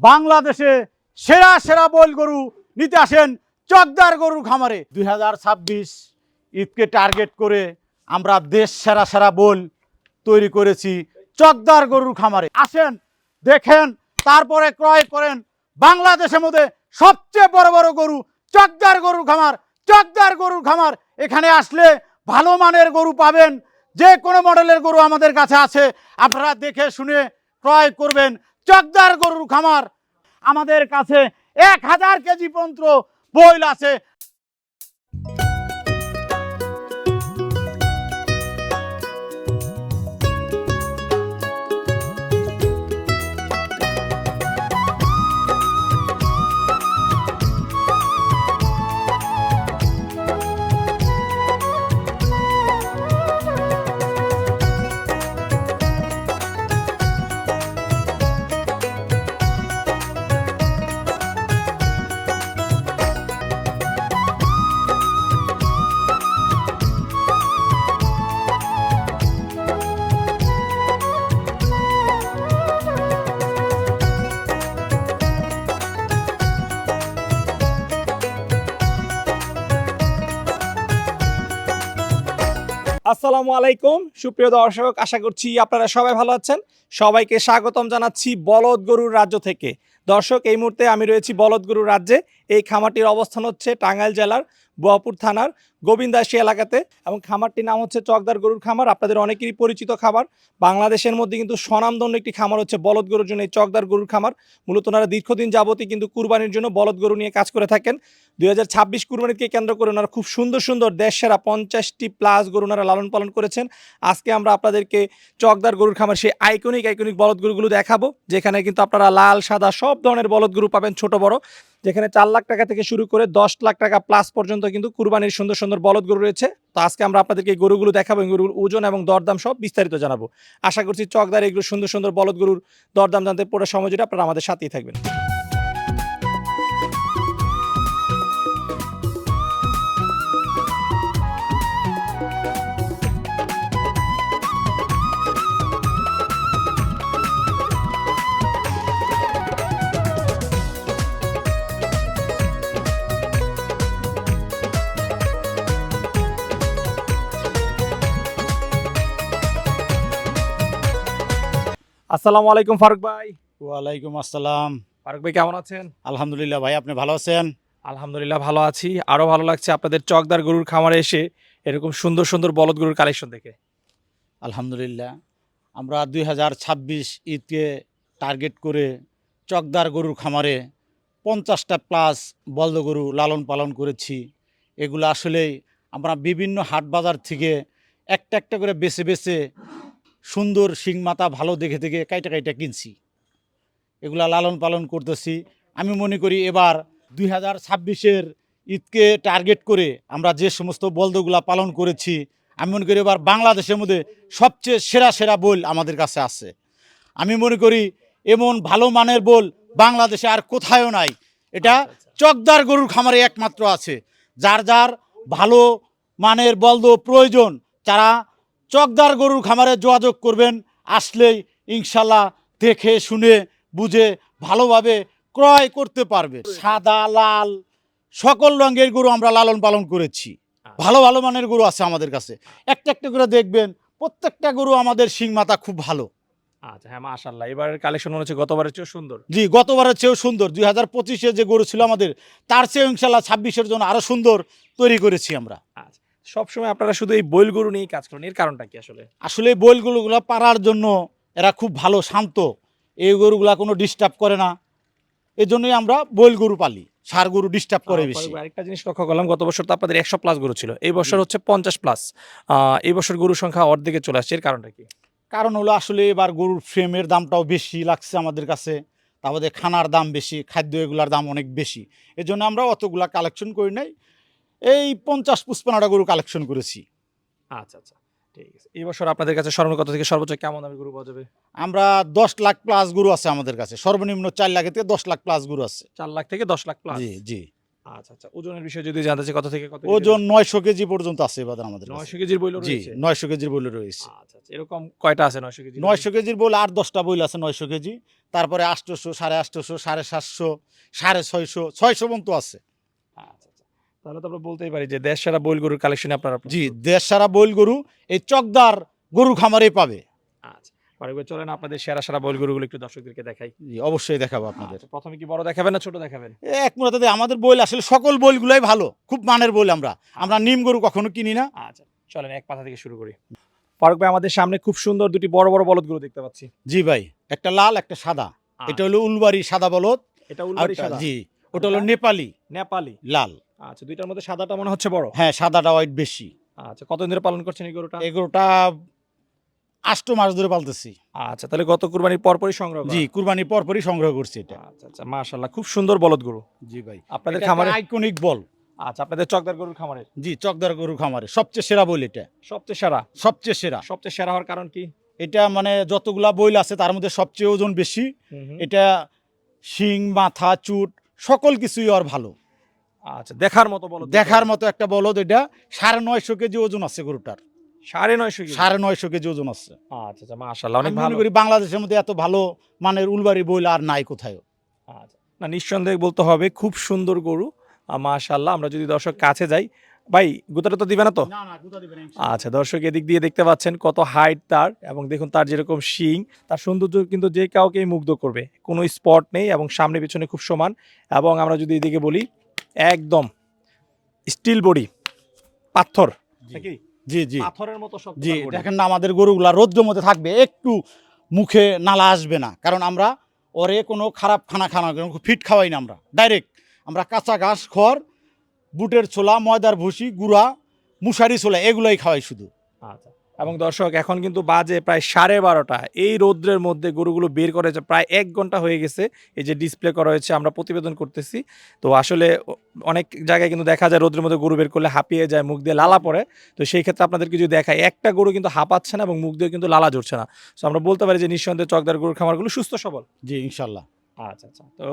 বাংলাদেশে সেরা সেরা বইল গরু নিতে আসেন চকদার গরুর খামারে। 2026 ঈদকে টার্গেট করে আমরা দেশ সেরা সেরা বইল তৈরি করেছি চকদার গরুর খামারে। আসেন, দেখেন, তারপরে ক্রয় করেন। বাংলাদেশের মধ্যে সবচেয়ে বড় বড় গরু চকদার গরুর খামার। চকদার গরুর খামার, এখানে আসলে ভালো মানের গরু পাবেন। যে কোনো মডেলের গরু আমাদের কাছে আছে, আপনারা দেখে শুনে ক্রয় করবেন। চকদার গরুর খামার, আমাদের কাছে 1000 কেজি পর্যন্ত বইল আছে। আসসালামু আলাইকুম সুপ্রিয় দর্শক, আশা করছি আপনারা সবাই ভালো আছেন। সবাইকে স্বাগতম জানাচ্ছি বলদ গরুর রাজ্য থেকে। দর্শক, এই মুহূর্তে আমি রয়েছি বলদ গরুর রাজ্যে। এই খামারটির অবস্থান হচ্ছে টাঙ্গাইল জেলার বোয়াপুর থানার গোবিন্দাসী এলাকাতে, এবং খামারটির নাম হচ্ছে চকদার গরুর খামার। আপনাদের অনেকেরই পরিচিত খামার। বাংলাদেশের মধ্যে কিন্তু স্বনামধন্য একটি খামার হচ্ছে বলদ গরুর জন্য এই চকদার গরুর খামার। মূলত ওনারা দীর্ঘদিন যাবতই কিন্তু কুরবানির জন্য বলদ গরু নিয়ে কাজ করে থাকেন। 2026 কুরবানিকে কেন্দ্র করে ওনারা খুব সুন্দর সুন্দর দেশসেরা 50টি প্লাস গরু ওনারা লালন পালন করেছেন। আজকে আমরা আপনাদেরকে চকদার গরুর খামার সেই আইকনিক বলদ গরুগুলো দেখাবো, যেখানে কিন্তু আপনারা লাল সাদা সব ধরনের বলদ গরু পাবেন, ছোট বড়। যেখানে 4 লাখ টাকা থেকে শুরু করে 10 লাখ টাকা প্লাস পর্যন্ত কিন্তু কুরবানির সুন্দর সুন্দর বলদ গরু রয়েছে। তো আজকে আমরা আপনাদেরকে এই গরুগুলো দেখাবো, এই গরুর ওজন এবং দরদাম সব বিস্তারিত জানাবো। আশা করছি চকদার এগুলো সুন্দর সুন্দর বলদ গরুর দরদাম জানতে পুরো সময় জুড়ে আপনারা আমাদের সাথেই থাকবেন। আসসালামু আলাইকুম ফারুক ভাই। ওয়ালাইকুম আসসালাম। ফারুক ভাই কেমন আছেন? আলহামদুলিল্লাহ ভাই, আপনি ভালো আছেন? আলহামদুলিল্লাহ ভালো আছি। আরো ভালো লাগছে আপনাদের চকদার গরুর খামারে এসে এরকম সুন্দর সুন্দর বলদ গরুর কালেকশন দেখে। আলহামদুলিল্লাহ, আমরা 2026 ঈদকে টার্গেট করে চকদার গরুর খামারে 50টা প্লাস বলদ গরু লালন পালন করেছি। এগুলো আসলেই আমরা বিভিন্ন হাট বাজার থেকে একটা একটা করে বেছে বেছে সুন্দর শিংমাথা ভালো দেখে দেখে কাইটা কিনছি। এগুলা লালন পালন করতেছি। আমি মনে করি এবার 2026-এর ঈদকে টার্গেট করে আমরা যে সমস্ত বলদগুলা পালন করেছি, আমি মনে করি এবার বাংলাদেশের মধ্যে সবচেয়ে সেরা সেরা বইল আমাদের কাছে আছে। আমি মনে করি এমন ভালো মানের বল বাংলাদেশে আর কোথাও নাই। এটা চকদার গরুর খামারে একমাত্র আছে। যার যার ভালো মানের বলদ প্রয়োজন, যারা চকদার গরুর খামারে যোগাযোগ করবেন। আসলেই ইনশাল্লাহ দেখে শুনে বুঝে ভালোভাবে ক্রয় করতে পারবে। সাদা লাল সকল রঙের গরু আমরা লালন পালন করেছি। ভালো ভালো মানের গরু আছে আমাদের কাছে। একটা একটা করে দেখবেন, প্রত্যেকটা গরু আমাদের শিংমাথা খুব ভালো। আচ্ছা, হ্যাঁ, মাশাআল্লাহ। এবারের কালেকশন মনে হচ্ছে গতবারের চেয়েও সুন্দর। জি, গতবারের চেয়েও সুন্দর। 2025-এ যে গরু ছিল আমাদের, তার চেয়েও ইনশাল্লাহ 26-এর জন্য আরো সুন্দর তৈরি করেছি আমরা। আচ্ছা, সবসময় আপনারা শুধু এই বইল গরু নিয়েই কাজ করেন, এর কারণটা কি আসলে? আসলে এই বইলগুলোগুলো পারার জন্য এরা খুব ভালো, শান্ত। এই গরুগুলা কোনো ডিস্টার্ব করে না, এজন্যই আমরা বইল গরু পালি। ষাঁড় গরু ডিস্টার্ব করে বেশি। আরেকটা জিনিস লক্ষ্য করলাম, গত বছর তো আপনাদের 100 প্লাস গরু ছিল, এই বছর হচ্ছে 50 প্লাস। এই বছর গরুর সংখ্যা অর্ধেকে চলে আসছে, এর কারণটা কি? কারণ হলো আসলে এবার গরুর ফ্রেমের দামটাও বেশি লাগছে আমাদের কাছে। তারপরে খানার দাম বেশি, খাদ্য এগুলার দাম অনেক বেশি। এজন্য আমরা অতগুলা কালেকশন করি নাই, এই 50-55টা গরু কালেকশন করেছি। আচ্ছা আচ্ছা, ঠিক আছে। এই বছর আপনাদের কাছে সর্বনিম্ন কত থেকে সর্বোচ্চ কেমন দামি গরু পাওয়া যাবে? আমরা 10 লাখ প্লাস গরু আছে আমাদের কাছে। সর্বনিম্ন 4 লাখ থেকে 10 লাখ প্লাস গরু আছে। 4 লাখ থেকে 10 লাখ প্লাস? জি জি। আচ্ছা আচ্ছা, ওজনের বিষয়ে যদি জানতে চাই, কত থেকে কত? ওজন 900 কেজি পর্যন্ত আছে এবার আমাদের কাছে। 900 কেজির বইল জি, রয়েছে? 900 কেজির বইল রয়েছে। আচ্ছা আচ্ছা, এরকম কয়টা আছে 900 কেজি? 900 কেজির বইল 8-10টা বইল আছে 900 কেজি। তারপরে 800, 850, 750, 650, 600 পর্যন্ত আছে। আচ্ছা আচ্ছা, তাহলে তো আমরা বলতেই পারি যে দেশ সেরা বইল গরুর কালেকশন আপনারা জি, প্রস্তুত। দেশ সারা বইল গরু এই চকদার গরু খামারেই পাবে। আচ্ছা, ফারুক ভাই চলেন আপনাদের সেরা সেরা বইল গরুগুলো একটু দর্শকদেরকে দেখাই। জি, অবশ্যই দেখাবো আপনাদের। আচ্ছা, প্রথমে কি বড় দেখাবেন না ছোট দেখাবেন? এক মুহূর্তে আমাদের বইল আসলে সকল বইলগুলাই ভালো, খুব মানের বইল। আমরা নিম গরু কখনো কিনি না। আচ্ছা, চলেন এক পাতা থেকে শুরু করি। ফারুক ভাই আমাদের সামনে খুব সুন্দর দুটি বড় বড় বলদ গরু দেখতে পাচ্ছি। জি ভাই, একটা লাল একটা সাদা। এটা হলো উলবাড়ি সাদা বলদ। এটা আর উলবাড়ি ওটা- সাদা, জি, ওটা হলো নেপালি নেপালি। লাল। আচ্ছা, দুইটার মধ্যে সাদাটা মনে হচ্ছে বড়। হ্যাঁ, সাদাটা হোয়াইট বেশি। আচ্ছা, কতদিন ধরে পালন করছেন এই গরুটা? এই গরুটা 8 মাস ধরে পালতেছি। আচ্ছা, তাহলে গত কুরবানির পরপরই সংগ্রহ করা। জি, কুরবানি পরপরই সংগ্রহ করছি এটা। আচ্ছা আচ্ছা, মাশাআল্লাহ খুব সুন্দর বলদ গরু। জি ভাই, আপনাদের এটা খামারে? আইকনিক বল। আচ্ছা, আপনাদের চকদার গরুর খামারে জি, চকদার গরু খামারে সবচেয়ে সেরা বইল এটা। সবচেয়ে সেরা। সবচেয়ে সেরা। সবচেয়ে সেরা হওয়ার কারণ কি? এটা মানে যতগুলা বইল আছে তার মধ্যে সবচেয়ে ওজন বেশি। এটা শিং, মাথা, চুট সকল কিছুই আর ভালো। আচ্ছা, দেখার মতো বলদ। দেখার মতো একটা বলদ। এটা 950 কেজি ওজন আছে গরুটার। 950 কেজি। 950 কেজি ওজন আছে। আচ্ছা আচ্ছা, মাশাআল্লাহ অনেক আমি ভালো। মনে করি বাংলাদেশের মধ্যে এত ভালো মানের উলবাড়ি বইল আর নাই কোথায়। আচ্ছা, না নিঃসন্দেহে বলতে হবে খুব সুন্দর গরু। মাশাআল্লাহ, আমরা যদি দর্শক কাছে যাই, ভাই গুতাটা তো দিবে না তো? না না, গুতা দিবেন আচ্ছা, দর্শক এদিক দিয়ে দেখতে পাচ্ছেন কত হাইট তার, এবং দেখুন তার যেরকম শিং, তার সৌন্দর্য কিন্তু যে কাউকেই মুগ্ধ করবে। কোনো স্পট নেই এবং সামনে পিছনে খুব সমান। এবং আমরা যদি এদিকে বলি, একদম স্টিল বডি, পাথর নাকি? জি জি পাথরের মতো শক্ত জি, তার body। দেখেন না আমাদের গরুগুলা রৌদ্রের মধ্যে থাকবে, একটু মুখে নালা আসবে না, কারণ আমরা ওরে কোনো খারাপ খানা ফিট খাওয়াই না। আমরা ডাইরেক্ট আমরা কাঁচা ঘাস, খড়, বুটের ছোলা, ময়দার ভুসি, গুঁড়া, মুশারি ছোলা এগুলোই খাওয়াই শুধু। আচ্ছা, এবং দর্শক এখন কিন্তু বাজে প্রায় 12:30। এই রৌদ্রের মধ্যে গরুগুলো বের করেছে প্রায় 1 ঘন্টা হয়ে গেছে। এই যে ডিসপ্লে করা হয়েছে, আমরা প্রতিবেদন করতেছি। তো আসলে অনেক জায়গায় কিন্তু দেখা যায় রৌদ্রের মধ্যে গরু বের করলে হাঁপিয়ে যায়, মুখ দিয়ে লালা পড়ে। তো সেই ক্ষেত্রে আপনাদেরকে যদি দেখায়, একটা গরু কিন্তু হাঁপাচ্ছে না এবং মুখ দিয়ে কিন্তু লালা ঝরছে না। তো আমরা বলতে পারি যে নিঃসন্দেহে চকদার গরুর খামারগুলো সুস্থ সবল। জি, ইনশাল্লাহ। আচ্ছা আচ্ছা, তো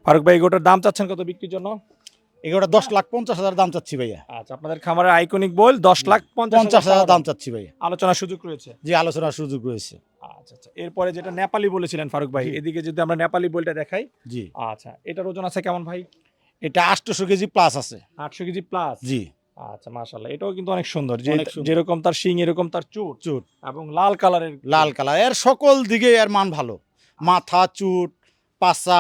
ফারুক ভাই গোটার দাম চাচ্ছেন কত বিক্রির জন্য? এগুলোটা 10,50,000 দাম চাচ্ছি ভাইয়া। আচ্ছা, আপনাদের খামারের আইকনিক বল 10,50,000 দাম চাচ্ছি ভাইয়া। আলোচনার সুযোগ রয়েছে। জি, আলোচনার সুযোগ রয়েছে। আচ্ছা আচ্ছা, এরপরে যেটা নেপালি বলেছিলেন ফারুক ভাই, জি। এদিকে যদি আমরা নেপালি বলটা দেখাই। জি, আচ্ছা, এটার ওজন আছে কেমন ভাই? এটা 800 কেজি প্লাস আছে। 800 কেজি প্লাস। জি, আচ্ছা, মাশাআল্লাহ এটাও কিন্তু অনেক সুন্দর। অনেক সুন্দর। যেরকম তার শিং এরকম তার চুট চুট এবং লাল কালারের। লাল কালার, এর সকল দিকে এর মান ভালো। মাথা, চুট, পাছা,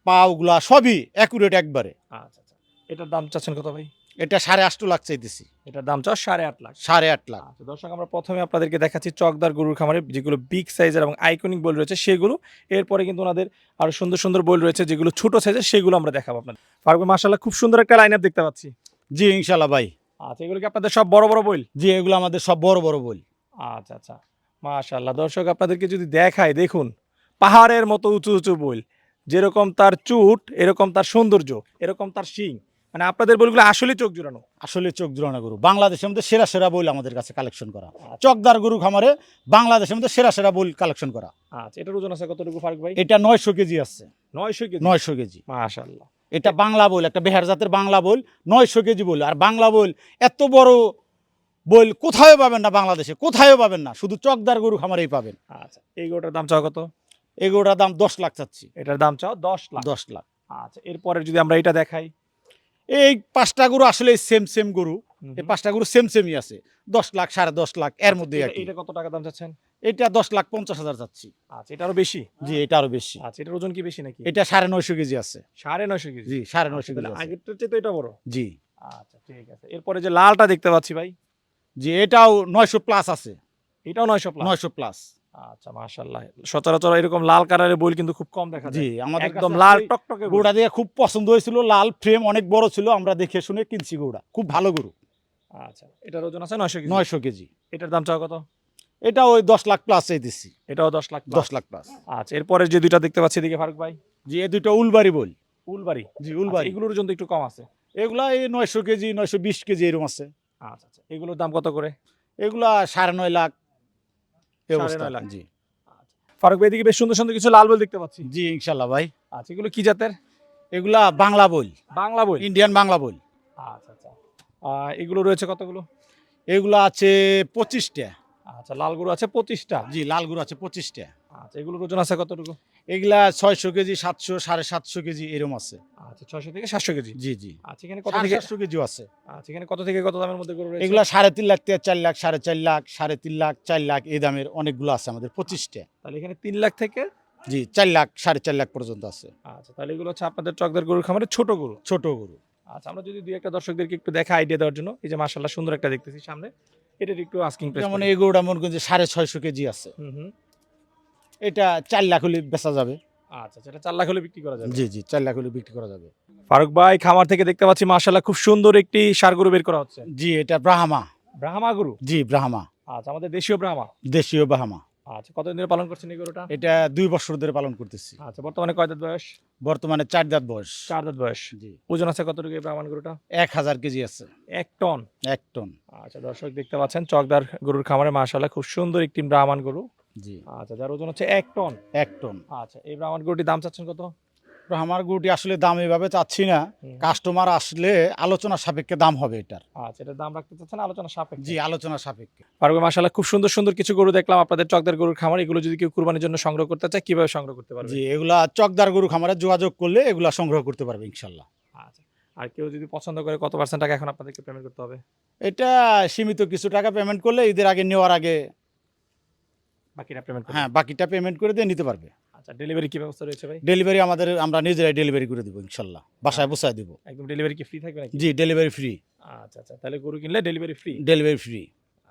পাওগুলা সবই অ্যাকুরেট একবারে। আচ্ছা আচ্ছা, এটার দাম চাচ্ছেন কত ভাই? এটা 8.5 লাখ চাইতেছি। এটার দাম চাও 8.5 লাখ। 8.5 লাখ। আচ্ছা দর্শক, আমরা প্রথমে আপনাদেরকে দেখাচ্ছি চকদার গরুর খামারে যেগুলো বিগ সাইজের এবং আইকনিক বল রয়েছে সেগুলো। এরপরে কিন্তু ওনাদের আরো সুন্দর সুন্দর বল রয়েছে যেগুলো ছোট সাইজের, সেগুলো আমরা দেখাবো আপনাদের। ফারুক ভাই মাশাআল্লাহ খুব সুন্দর একটা লাইন আপ দেখতে পাচ্ছি। জি, ইনশাল্লাহ ভাই। আচ্ছা, এগুলো কি আপনাদের সব বড় বড় বল? জি, এগুলো আমাদের সব বড় বড় বই। আচ্ছা আচ্ছা, মাশাআল্লাহ দর্শক আপনাদেরকে যদি দেখায়, দেখুন পাহাড়ের মতো উঁচু উঁচু বইল, যেরকম তার চুট এরকম তার সৌন্দর্য, এরকম তার শিং, মানে আপনাদের বইগুলো আসলে চোখ জুড়ানো। আসলে চোখ জোড়ানো গরু, বাংলাদেশের মধ্যে সেরা সেরা বই আমাদের কাছে কালেকশন করা। আচ্ছা। চকদার গরু খামারে বাংলাদেশের মধ্যে সেরা সেরা বই কালেকশন করা। আচ্ছা, এটার ওজন আছে কতটুকু ফারুক ভাই? এটা 900 কেজি আছে। 900 কেজি। 900 কেজি। মাশাআল্লাহ। এটা বাংলা বই, একটা বেহার জাতের বাংলা বই, 900 কেজি বই। আর বাংলা বই এত বড় বই কোথাও পাবেন না, বাংলাদেশে কোথাও পাবেন না, শুধু চকদার গরু খামারেই পাবেন। আচ্ছা, এই গরুটার দাম চাও কত? এই গরুটার দাম 10 লাখ চাচ্ছি। এটার দাম চাও 10 লাখ। 10 লাখ। আচ্ছা, এরপরে যদি আমরা এটা দেখাই। এই 5টা গরু আসলে সেম গরু। এই 5টা গরু সেমই আছে। 10 লাখ, 10.5 লাখ এর মধ্যে আর কি। এটা কত টাকা দাম চাচ্ছেন? এটা 10,50,000 চাচ্ছি। আচ্ছা, এটা আরো বেশি। জি, এটা আরো বেশি। আচ্ছা, এটার ওজন কি বেশি নাকি? এটা 950 কেজি আছে। 950 কেজি। জি, 950 আচ্ছা, কেজি তাহলে আছে। আগেরটার চেয়ে তো এটা বড়। জি আচ্ছা, ঠিক আছে। এরপরে যে লালটা দেখতে পাচ্ছি ভাই, জি, এটাও 900 প্লাস আছে। এটাও 900 প্লাস। 900 প্লাস। আচ্ছা, মাশাআল্লাহ সচরাচর এরকম লাল কালারের বই কিন্তু খুব কম দেখা যায়। জি, আমাদের একদম কাছে লাল আসলে টকটকে বই। গরুটা দেখে খুব পছন্দ হয়েছিল। লাল ফ্রেম অনেক বড় ছিল, আমরা দেখে শুনে কিনছি গরুটা। খুব ভালো গরু। আচ্ছা, এটার ওজন আছে 900 কেজি। 900 কেজি। এটার দাম চাও কত? এটা ওই 10 লাখ প্লাস চাইতেছি। এটাও 10 লাখ। 10 লাখ প্লাস। আচ্ছা, এরপরে যে দুইটা দেখতে পাচ্ছি এদিকে ফারুক ভাই, জি, এই দুটো উলবাড়ি বল। উলবাড়ি। জি, আচ্ছা, উলবাড়ি। এগুলোর ওজন তো একটু কম আছে। এগুলা এই 900 কেজি, 920 কেজি এরকম আছে। আচ্ছা আচ্ছা, এগুলোর দাম কত করে? এগুলা 9.5 লাখ। এই 9.5 অবস্থা। লাখ। জি ফারুক ভাই, এদিকে বেশ সুন্দর সুন্দর কিছু লাল বল দেখতে পাচ্ছি। জি, ইনশাল্লাহ ভাই। আচ্ছা, এগুলো কি জাতের? এগুলা বাংলা বই, বাংলা বই। ইন্ডিয়ান বাংলা বই। আচ্ছা আচ্ছা, এগুলো রয়েছে কতগুলো? এগুলা আছে 25টা। আচ্ছা, লাল গরু আছে 25টা। জি, লাল গরু আছে 25টা। আচ্ছা, এগুলোর ওজন আছে কতটুকু? এগুলা 600 কেজি, 700, 750 কেজি এরকম আছে। আচ্ছা 600 থেকে 700 কেজি। জি জি, আচ্ছা এখানে কত থেকে 750 কেজিও আছে। আচ্ছা এখানে কত থেকে কত দামের মধ্যে গরু রয়েছে? এগুলা 3.5 লাখ থেকে 4 লাখ, 4.5 লাখ, 3.5 লাখ, 4 লাখ এই দামের অনেকগুলো আছে আমাদের 25টা। তাহলে এখানে 3 লাখ থেকে জি, 4 লাখ, 4.5 লাখ পর্যন্ত আছে। আচ্ছা তাহলে এগুলো হচ্ছে আপনাদের চকদার গরুর খামারে ছোট গরু। ছোট গরু। আচ্ছা আমরা যদি দুই একটা দর্শকদেরকে একটু দেখা আইডিয়া দেওয়ার জন্য এই যে মাশাআল্লাহ সুন্দর একটা দেখতেছি সামনে এটার একটু আস্কিং প্রাইস যেমন এই গরুটা মনে করেন যে 650 কেজি আছে। হুম হুম এটা 4 লাখ হলে বেচা যাবে। আচ্ছা সেটা 4 লাখ হলে বিক্রি করা যাবে। জি জি, 4 লাখ হলে বিক্রি করা যাবে। ফারুক ভাই খামার থেকে দেখতে পাচ্ছি মাশাআল্লাহ খুব সুন্দর একটি ষাঁড় গরু বের করা হচ্ছে। জি, এটা ব্রাহ্মা। ব্রাহ্মা গরু। জি, ব্রাহ্মা, আচ্ছা আমাদের দেশীয় ব্রাহ্মা। দেশীয় ব্রাহ্মা। আচ্ছা কতদিন ধরে পালন করছেন এই গরুটা? এটা 2 বছর ধরে পালন করতেছি। আচ্ছা বর্তমানে কয় দাঁত বয়স? বর্তমানে 4 দাঁত বয়স। 4 দাঁত বয়স। জি, ওজন আছে কতটুকু এই ব্রাহ্মণ গরুটা? 1000 কেজি আছে। 1 টন। 1 টন। আচ্ছা দর্শক দেখতে পাচ্ছেন চকদার গরুর খামারে মাশাআল্লাহ খুব সুন্দর একটি ব্রাহ্মণ গরু। জি, আচ্ছা যার ওজন হচ্ছে 1 টন। 1 টন। আচ্ছা এই ব্রাহ্মণ গরুটির দাম চাচ্ছেন কত? ব্রাহ্মার গরুটি আসলে দাম এভাবে চাচ্ছি না। হুম। কাস্টমার আসলে আলোচনা সাপেক্ষে দাম হবে এটার। আচ্ছা এটার দাম রাখতে চাচ্ছেন আলোচনা সাপেক্ষে। জি, আলোচনা সাপেক্ষে। ফারুক ভাই মাশাআল্লাহ খুব সুন্দর সুন্দর কিছু গরু দেখলাম আপনাদের চকদার গরুর খামার। এগুলো যদি কেউ কুরবানির জন্য সংগ্রহ করতে চায় কিভাবে সংগ্রহ করতে পারবে? জি, এগুলা চকদার গরু খামারে যোগাযোগ করলে এগুলা সংগ্রহ করতে পারবে ইনশাল্লাহ। আচ্ছা আর কেউ যদি পছন্দ করে কত পার্সেন্ট টাকা এখন আপনাদেরকে পেমেন্ট করতে হবে? এটা সীমিত কিছু টাকা পেমেন্ট করলে ঈদের আগে নেওয়ার আগে বাকিটা পেমেন্ট করবেন? হ্যাঁ বাকিটা পেমেন্ট করে দিয়ে নিতে পারবে। আচ্ছা ডেলিভারি কি ব্যবস্থা রয়েছে ভাই? ডেলিভারি আমরা নিজেরাই ডেলিভারি করে দেবো ইনশাল্লাহ, বাসায় পৌঁছায় দেবো। একদম ডেলিভারি কি ফ্রি থাকবে নাকি? জি, ডেলিভারি ফ্রি। আচ্ছা আচ্ছা তাহলে গরু কিনলে ডেলিভারি ফ্রি। Delivery free.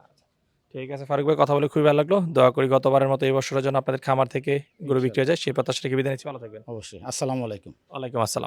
আচ্ছা ঠিক আছে ফারুক ভাই কথা বলে খুবই ভালো লাগলো। দোয়া করি গতবারের মতো এই বছরের জন্য আপনাদের খামার থেকে গরু বিক্রি হয়ে যায় সেই প্রত্যাশা রেখে বিদায় নিচ্ছি। ভালো থাকবেন। অবশ্যই। আসসালামু আলাইকুম। ওয়ালাইকুম আসসালাম।